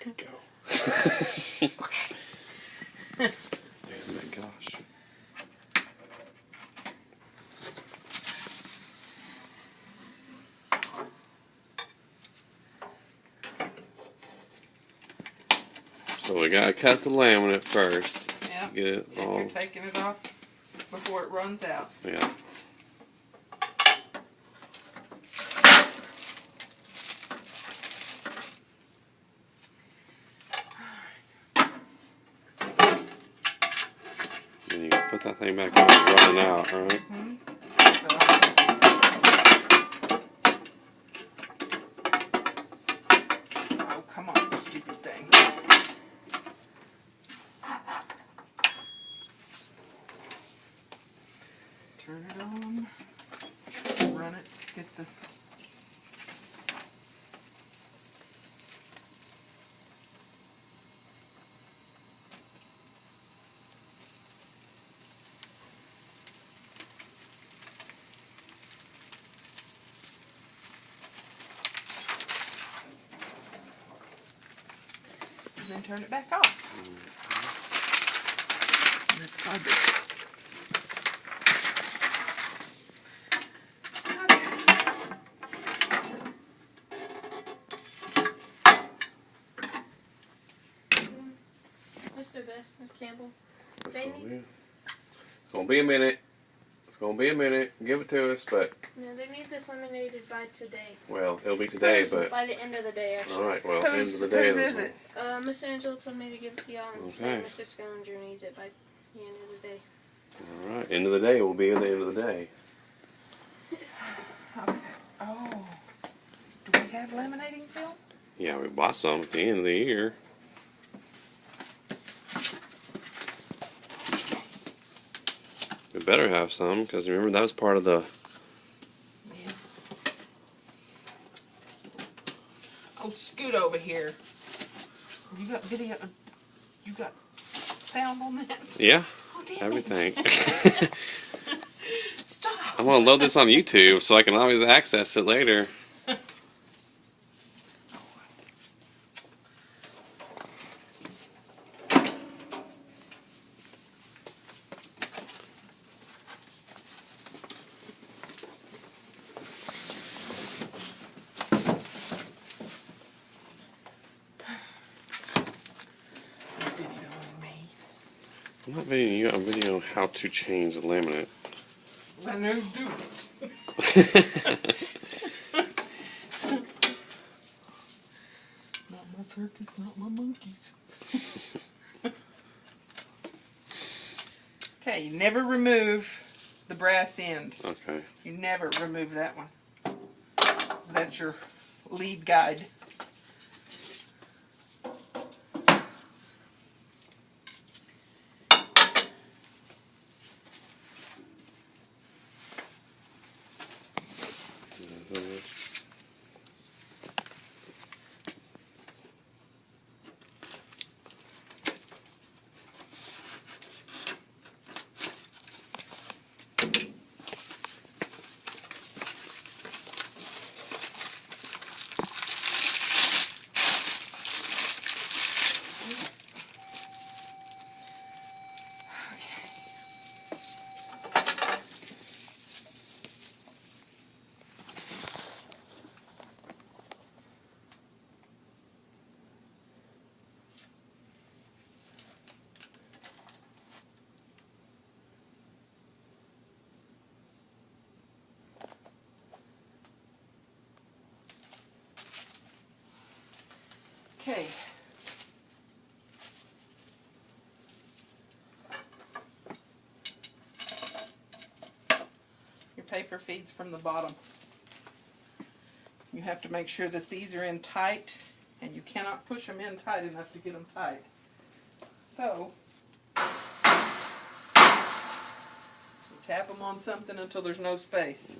Go. Oh my gosh. So we gotta cut the laminate first. Yep. Get it all. You're taking it off before it runs out. Yeah. And you gotta put that thing back on, it's running out, right? Mm-hmm. Oh, come on, stupid thing. Turn it on. Run it. Get the... And then turn it back off. And that's garbage. Mr. Best, Miss Campbell. It's gonna be a minute. It's gonna be a minute. Give it to us, but... No, they need this laminated by today. Well, it'll be today, but... By the end of the day, actually. Alright, well, end of the day. Whose is it? Miss Angela told me to give it to y'all, and Okay. said Mr. Scalinger needs it by the end of the day. Alright, end of the day will be at the end of the day. Okay. Oh. Do we have laminating film? Yeah, we bought some at the end of the year. We better have some, because remember that was part of the... Yeah. Oh, scoot over here. You got video? You got sound on that? Yeah, Oh, damn everything. It. Stop. I'm going to load this on YouTube so I can always access it later. I'm not videoing you, I'm videoing how to change the laminate. I know do it. Not my circus, not my monkeys. Okay, you never remove the brass end. Okay. You never remove that one. 'Cause that's your lead guide. Okay. Your paper feeds from the bottom. You have to make sure that these are in tight, and you cannot push them in tight enough to get them tight. So, you tap them on something until there's no space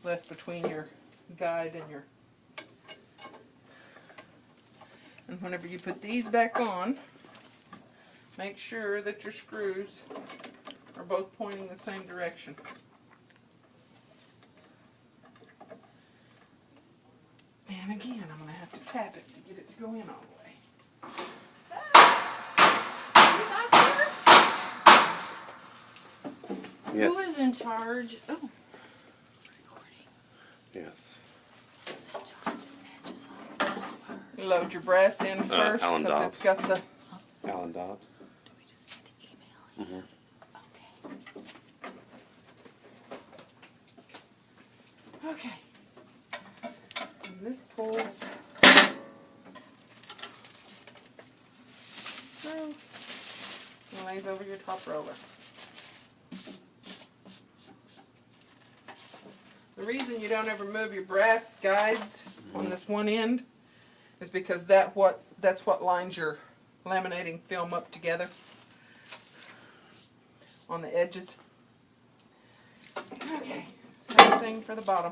left between your guide and your... And whenever you put these back on, make sure that your screws are both pointing the same direction. And again, I'm going to have to tap it to get it to go in all the way. Yes. Who is in charge? Oh. Recording. Yes. Who's in charge of edges on password? You load your brass in first Alan because Dobbs. it's got the. Alan Dobbs. Do we just need to email him? Okay. Okay. And this pulls through and lays over your top roller. The reason you don't ever move your brass guides on this one end is because that's what lines your laminating film up together on the edges. Okay, same thing for the bottom.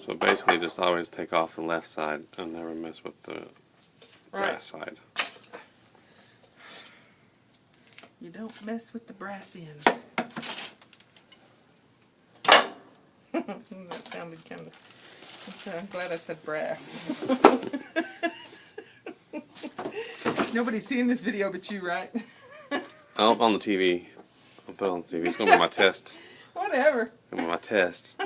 So basically, just always take off the left side and never mess with the brass side. You don't mess with the brass end. That sounded kind of. I'm glad I said brass. Nobody's seeing this video but you, right? Oh, on the TV. I'll put it on the TV. It's going to be my test. Whatever. Going to be my test.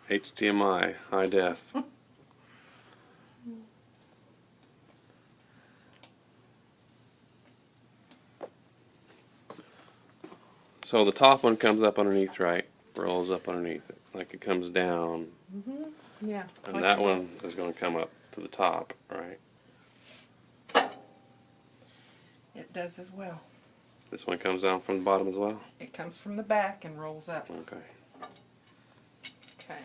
HDMI, high def. So the top one comes up underneath, right? Rolls up underneath it. Like it comes down. Yeah. And like that one is going to come up to the top, right? It does as well. This one comes down from the bottom as well? It comes from the back and rolls up. Okay. Okay.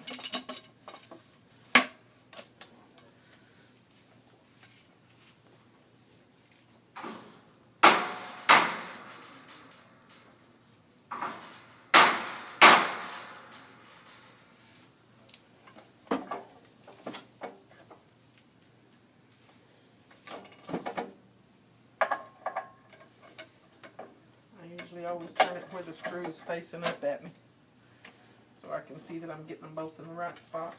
I usually always turn it where the screw is facing up at me, so I can see that I'm getting them both in the right spot.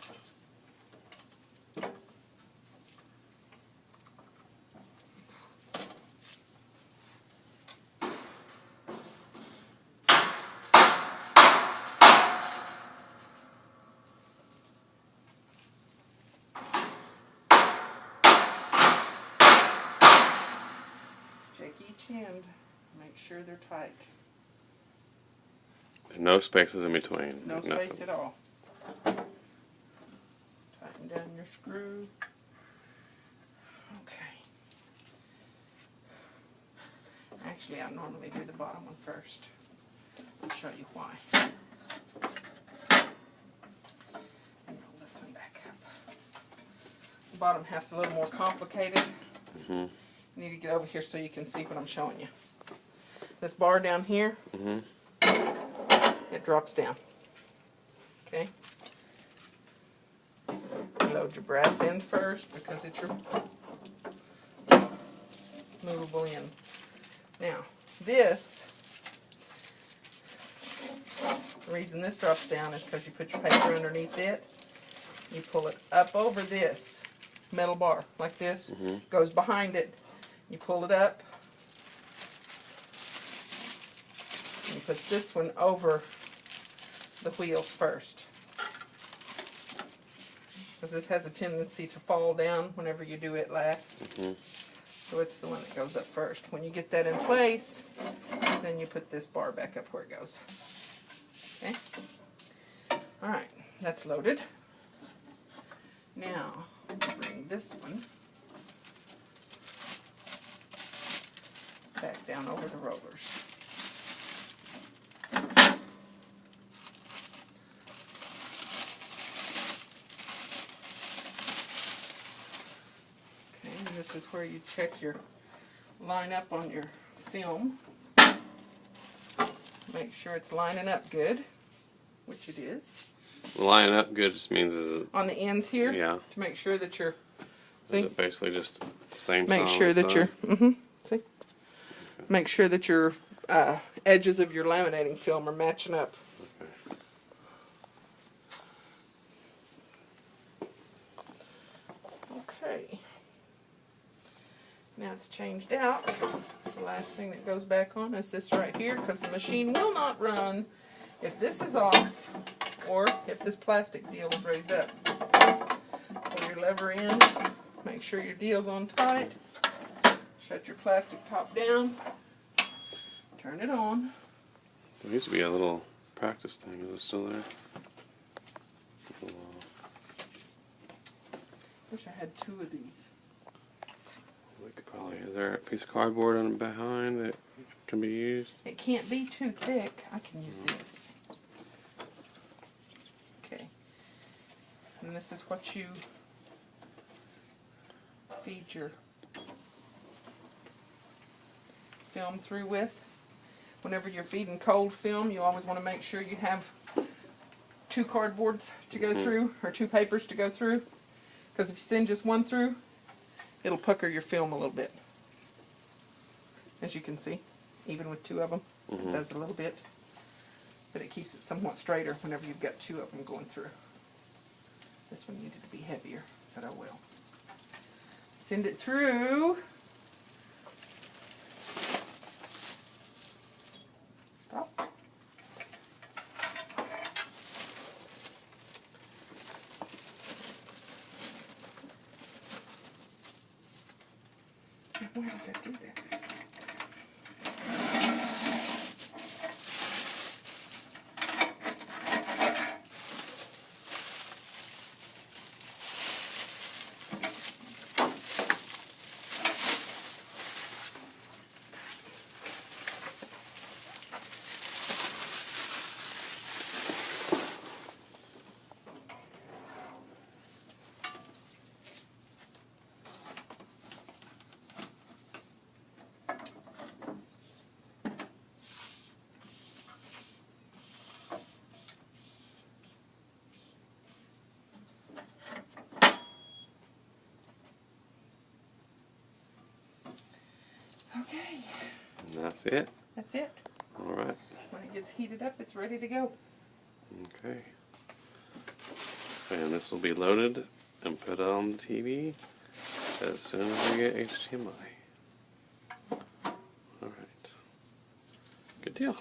Check each end, make sure they're tight. No spaces in between. No Nothing. space at all. Tighten down your screw. Okay. Actually, I normally do the bottom one first. I'll show you why. And roll this one back up. The bottom half's a little more complicated. Mm-hmm. You need to get over here so you can see what I'm showing you. This bar down here, Mm-hmm. it drops down. Okay? You load your brass end first because it's your movable end. Now, this, the reason this drops down is because you put your paper underneath it. You pull it up over this metal bar like this, goes behind it. You pull it up. And you put this one over the wheels first. Because this has a tendency to fall down whenever you do it last. So it's the one that goes up first. When you get that in place, then you put this bar back up where it goes. Okay? Alright, that's loaded. Now, bring this one back down over the rollers. Okay, and this is where you check your line up on your film. Make sure it's lining up good, which it is. Lining up good just means is it, On the ends here, yeah. to make sure that you're, Is see, it basically just the same make size sure that side? you're, see, make sure that your edges of your laminating film are matching up. Okay. Now Now it's changed out. The last thing that goes back on is this right here, because the machine will not run if this is off or if this plastic deal is raised up. Pull your lever in, make sure your deal's on tight, shut your plastic top down, turn it on. There used to be a little practice thing. Is it still there? Wish I had 2 of these. We could probably. Is there a piece of cardboard on behind that can be used? It can't be too thick. I can use this. Okay. And this is what you feed your film through with. Whenever you're feeding cold film, you always want to make sure you have 2 cardboards to go through, or 2 papers to go through. Because if you send just one through, it'll pucker your film a little bit. As you can see, even with 2 of them, it does a little bit. But it keeps it somewhat straighter whenever you've got 2 of them going through. This one needed to be heavier, but I will. Send it through. Stop. Why did I do that? Okay, And that's it. that's it. All right. When it gets heated up, it's ready to go. Okay. And this will be loaded and put on the TV as soon as we get HDMI. All right. Good deal.